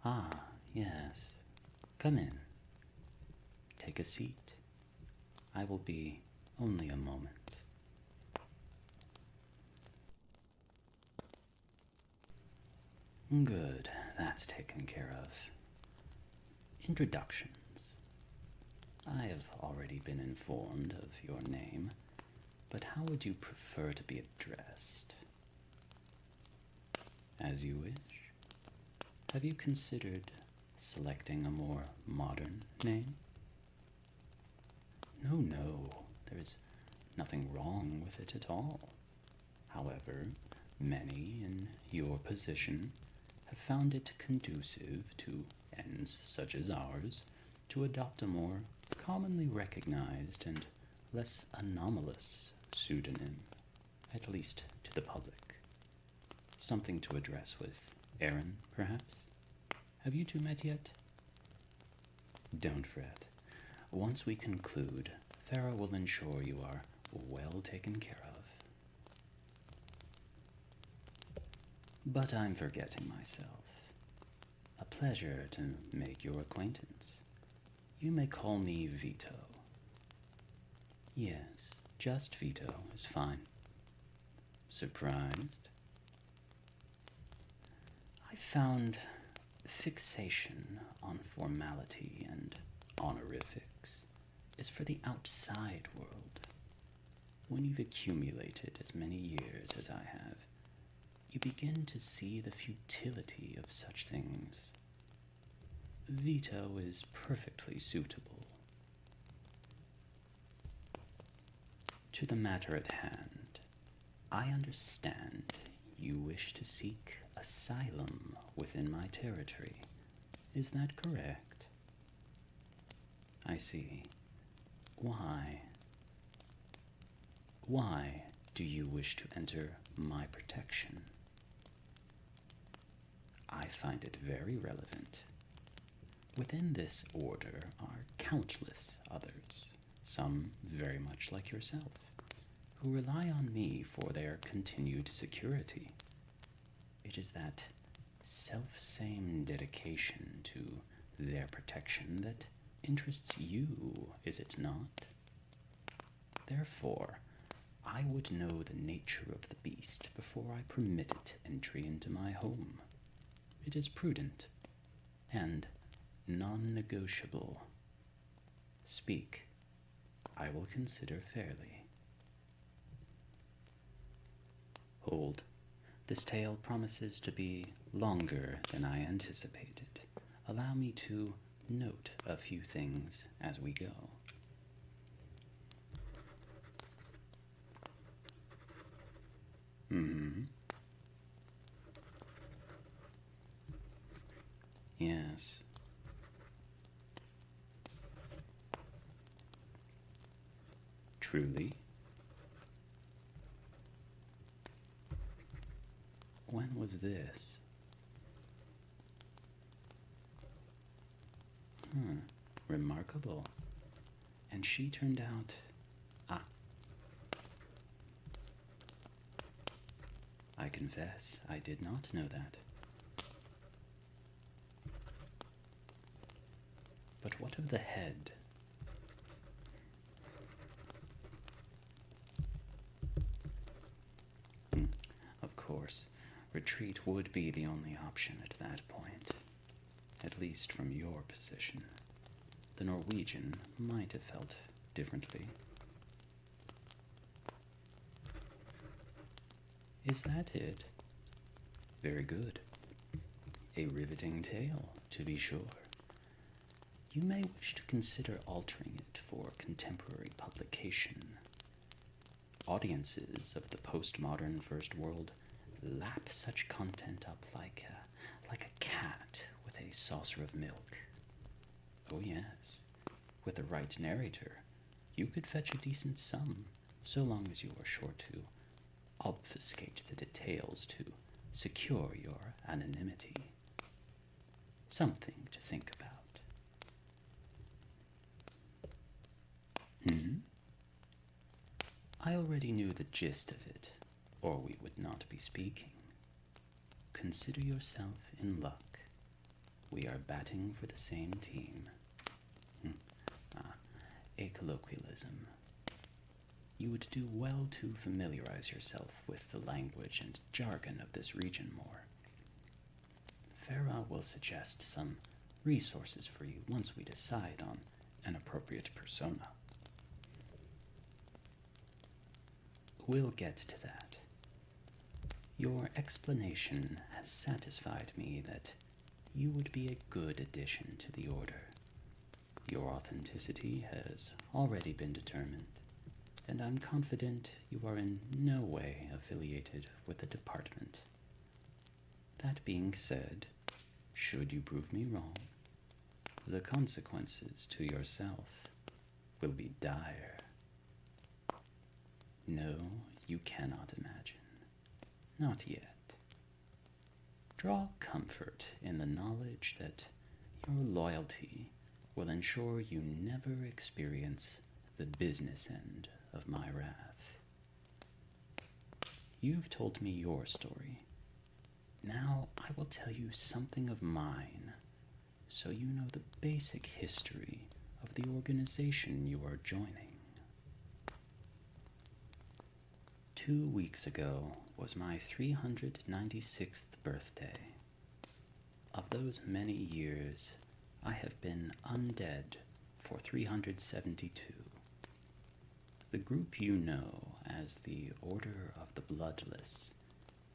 Ah, yes. Come in. Take a seat. I will be only a moment. Good, that's taken care of. Introductions. I have already been informed of your name, but how would you prefer to be addressed? As you wish. Have you considered selecting a more modern name? No, there is nothing wrong with it at all. However, many in your position have found it conducive to ends such as ours to adopt a more commonly recognized and less anomalous pseudonym, at least to the public. Something to address with Aaron, perhaps? Have you two met yet? Don't fret. Once we conclude, Farah will ensure you are well taken care of. But I'm forgetting myself. A pleasure to make your acquaintance. You may call me Vito. Yes, just Vito is fine. Surprised? I found fixation on formality and honorifics is for the outside world. When you've accumulated as many years as I have, you begin to see the futility of such things. Vito is perfectly suitable. To the matter at hand, I understand you wish to seek asylum within my territory. Is that correct? I see. Why? Why do you wish to enter my protection? I find it very relevant. Within this order are countless others, some very much like yourself, who rely on me for their continued security. It is that self-same dedication to their protection that interests you, is it not? Therefore, I would know the nature of the beast before I permit it entry into my home. It is prudent and non-negotiable. Speak. I will consider fairly. Hold. This tale promises to be longer than I anticipated. Allow me to note a few things as we go. Yes. Truly? When was this? Remarkable. And she turned out... I confess, I did not know that. But what of the head? Of course, retreat would be the only option at that point. At least from your position. The Norwegian might have felt differently. Is that it? Very good. A riveting tale, to be sure. You may wish to consider altering it for contemporary publication. Audiences of the postmodern First World lap such content up like a cat with a saucer of milk. Oh yes, with the right narrator, you could fetch a decent sum, so long as you are sure to obfuscate the details to secure your anonymity. Something to think about. I already knew the gist of it, or we would not be speaking. Consider yourself in luck. we are batting for the same team. A colloquialism. You would do well to familiarize yourself with the language and jargon of this region more. Farah will suggest some resources for you once we decide on an appropriate persona. We'll get to that. Your explanation has satisfied me that you would be a good addition to the Order. Your authenticity has already been determined, and I'm confident you are in no way affiliated with the department. That being said, should you prove me wrong, the consequences to yourself will be dire. No, you cannot imagine. Not yet. Draw comfort in the knowledge that your loyalty will ensure you never experience the business end of my wrath. You've told me your story. Now I will tell you something of mine, so you know the basic history of the organization you are joining. 2 weeks ago was my 396th birthday. Of those many years, I have been undead for 372. The group you know as the Order of the Bloodless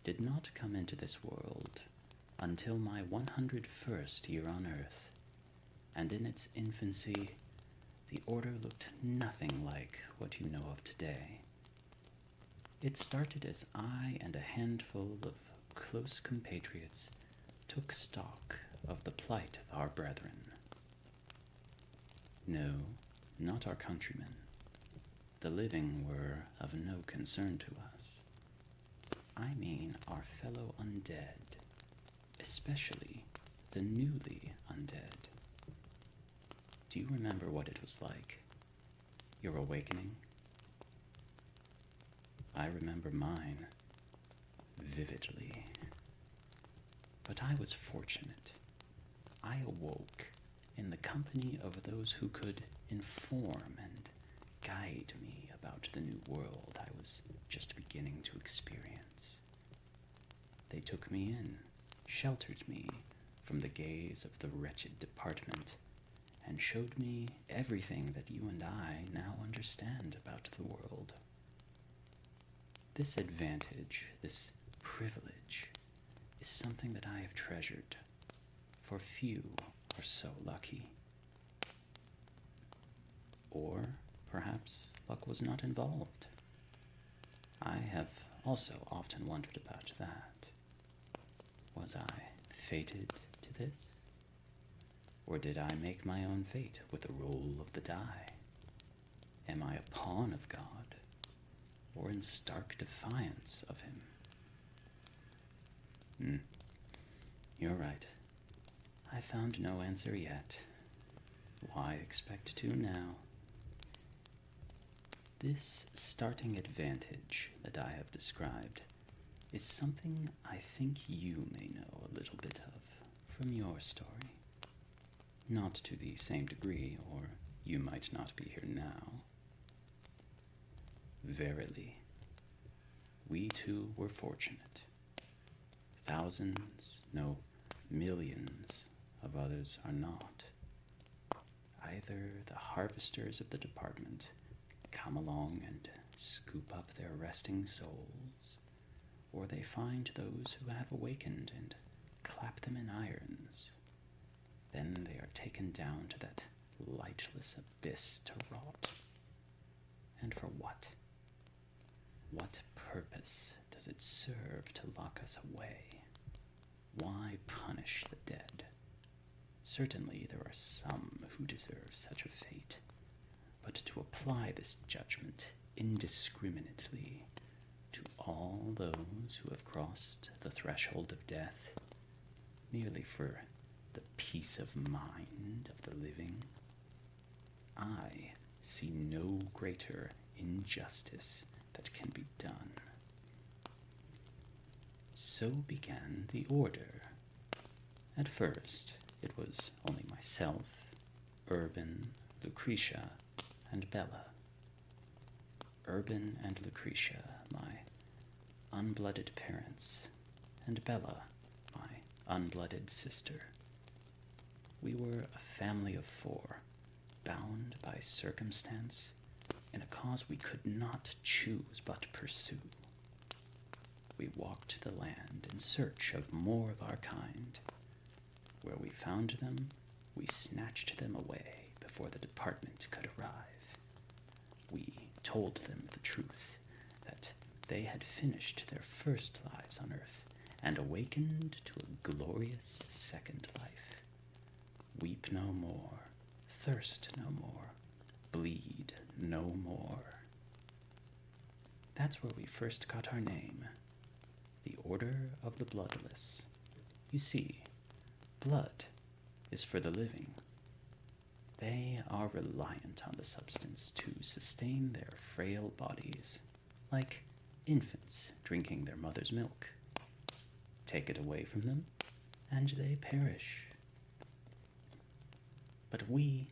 did not come into this world until my 101st year on Earth, and in its infancy, the Order looked nothing like what you know of today. It started as I and a handful of close compatriots took stock of the plight of our brethren. No, not our countrymen. The living were of no concern to us. I mean our fellow undead, especially the newly undead. Do you remember what it was like? Your awakening? I remember mine vividly. But I was fortunate. I awoke in the company of those who could inform and guide me about the new world I was just beginning to experience. They took me in, sheltered me from the gaze of the wretched department, and showed me everything that you and I now understand about the world. This advantage, this privilege, is something that I have treasured, for few are so lucky. Or perhaps luck was not involved. I have also often wondered about that. Was I fated to this? Or did I make my own fate with the roll of the die? Am I a pawn of God, or in stark defiance of him? You're right. I found no answer yet. Why expect to now? This starting advantage that I have described is something I think you may know a little bit of from your story. Not to the same degree, or you might not be here now. Verily, we too were fortunate. Thousands, no, millions of others are not. Either the harvesters of the department come along and scoop up their resting souls, or they find those who have awakened and clap them in irons. Then they are taken down to that lightless abyss to rot. And for what? What purpose does it serve to lock us away? Why punish the dead? Certainly there are some who deserve such a fate, but to apply this judgment indiscriminately to all those who have crossed the threshold of death, merely for the peace of mind of the living, I see no greater injustice that can be done. So began the Order. At first, it was only myself, Urban, Lucretia, and Bella. Urban and Lucretia, my unblooded parents, and Bella, my unblooded sister. We were a family of 4, bound by circumstance in a cause we could not choose but pursue. We walked the land in search of more of our kind. Where we found them, we snatched them away before the department could arrive. We told them the truth, that they had finished their first lives on earth and awakened to a glorious second life. Weep no more, thirst no more, bleed no more. That's where we first got our name, the Order of the Bloodless. You see, blood is for the living. They are reliant on the substance to sustain their frail bodies, like infants drinking their mother's milk. Take it away from them, and they perish. But we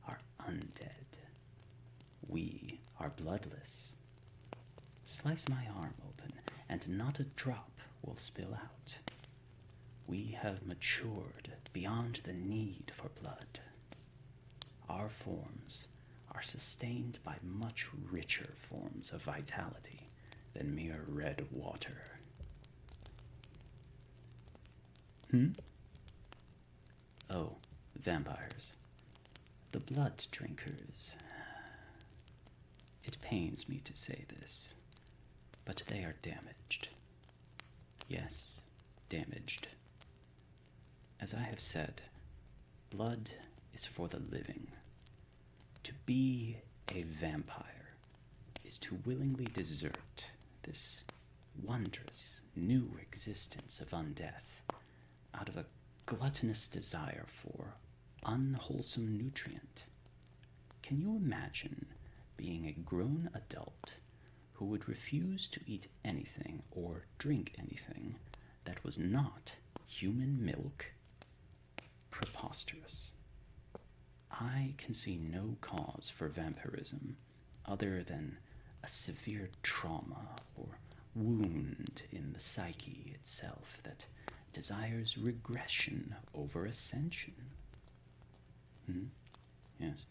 are undead. We are bloodless. Slice my arm open, and not a drop will spill out. We have matured beyond the need for blood. Our forms are sustained by much richer forms of vitality than mere red water. Oh, vampires. The blood drinkers. It pains me to say this, but they are damaged. Yes, damaged. As I have said, blood is for the living. To be a vampire is to willingly desert this wondrous new existence of undeath out of a gluttonous desire for unwholesome nutrient. Can you imagine being a grown adult who would refuse to eat anything or drink anything that was not human milk? Preposterous. I can see no cause for vampirism other than a severe trauma or wound in the psyche itself that desires regression over ascension. Yes.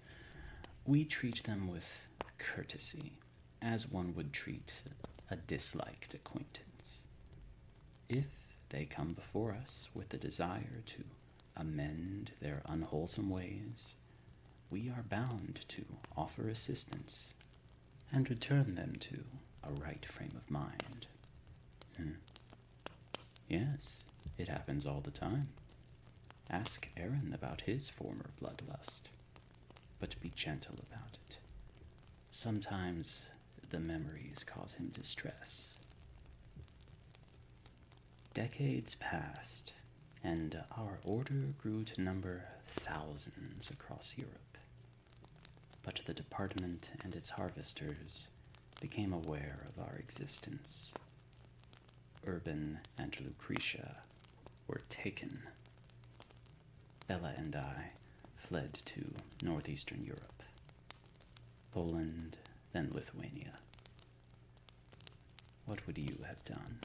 We treat them with courtesy, as one would treat a disliked acquaintance. If they come before us with the desire to amend their unwholesome ways, we are bound to offer assistance and return them to a right frame of mind. Yes, it happens all the time. Ask Aaron about his former bloodlust, but be gentle about it. Sometimes the memories cause him distress. Decades passed, and our order grew to number thousands across Europe. But the department and its harvesters became aware of our existence. Urban and Lucretia were taken. Bella and I fled to northeastern Europe, Poland, then Lithuania. What would you have done?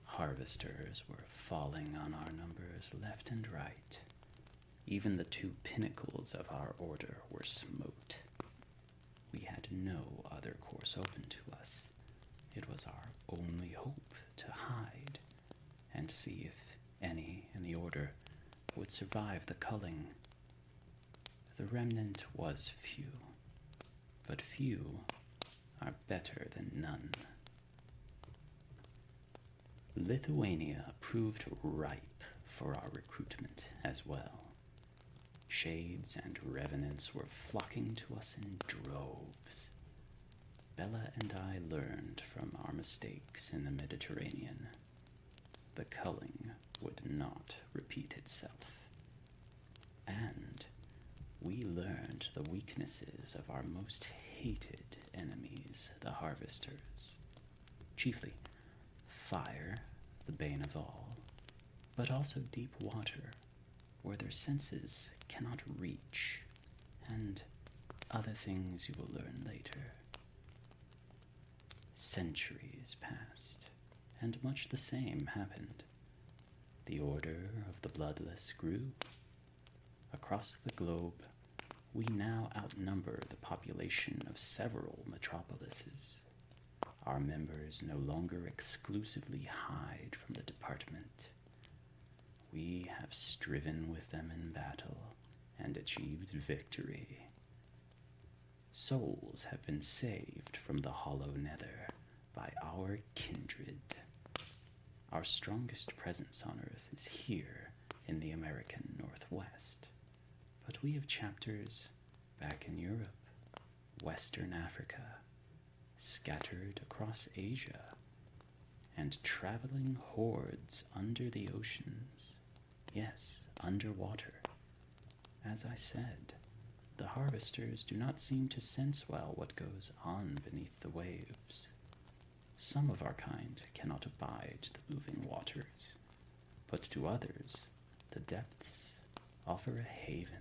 Harvesters were falling on our numbers left and right. Even the 2 pinnacles of our order were smote. We had no other course open to us. It was our only hope to hide and see if any in the order would survive the culling. The remnant was few, but few are better than none. Lithuania proved ripe for our recruitment as well. Shades and revenants were flocking to us in droves. Bella and I learned from our mistakes in the Mediterranean. The culling would not repeat itself. And we learned the weaknesses of our most hated enemies, the harvesters. Chiefly fire, the bane of all, but also deep water, your senses cannot reach, and other things you will learn later. Centuries passed, and much the same happened. The Order of the Bloodless grew. Across the globe, we now outnumber the population of several metropolises. Our members no longer exclusively hide from the department. We have striven with them in battle and achieved victory. Souls have been saved from the hollow nether by our kindred. Our strongest presence on Earth is here in the American Northwest, but we have chapters back in Europe, Western Africa, scattered across Asia, and traveling hordes under the oceans. Yes, underwater. As I said, the harvesters do not seem to sense well what goes on beneath the waves. Some of our kind cannot abide the moving waters, but to others, the depths offer a haven.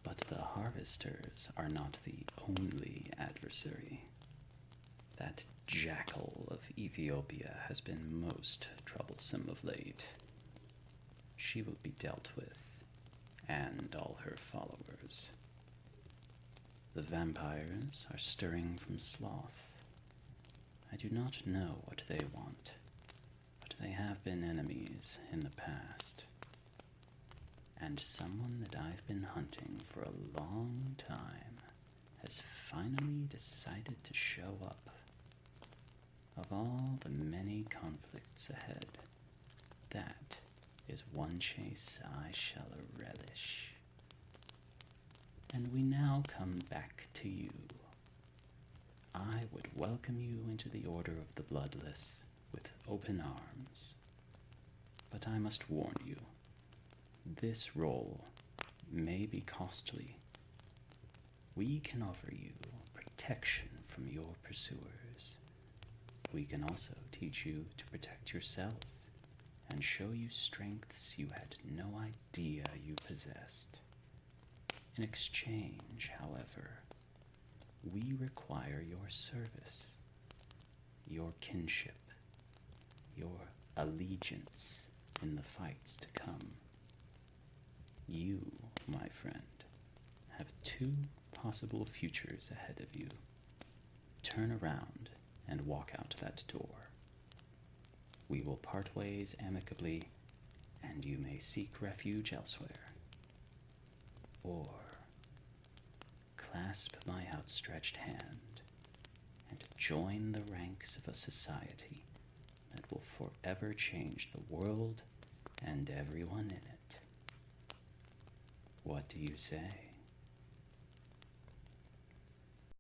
But the harvesters are not the only adversary. That jackal of Ethiopia has been most troublesome of late. She will be dealt with, and all her followers. The vampires are stirring from sloth. I do not know what they want, but they have been enemies in the past. And someone that I've been hunting for a long time has finally decided to show up. Of all the many conflicts ahead, that is one chase I shall relish. And we now come back to you. I would welcome you into the Order of the Bloodless with open arms. But I must warn you, this role may be costly. We can offer you protection from your pursuers. We can also teach you to protect yourself and show you strengths you had no idea you possessed. In exchange, however, we require your service, your kinship, your allegiance in the fights to come. You, my friend, have two possible futures ahead of you. Turn around and walk out that door. We will part ways amicably, and you may seek refuge elsewhere. Or clasp my outstretched hand and join the ranks of a society that will forever change the world and everyone in it. What do you say?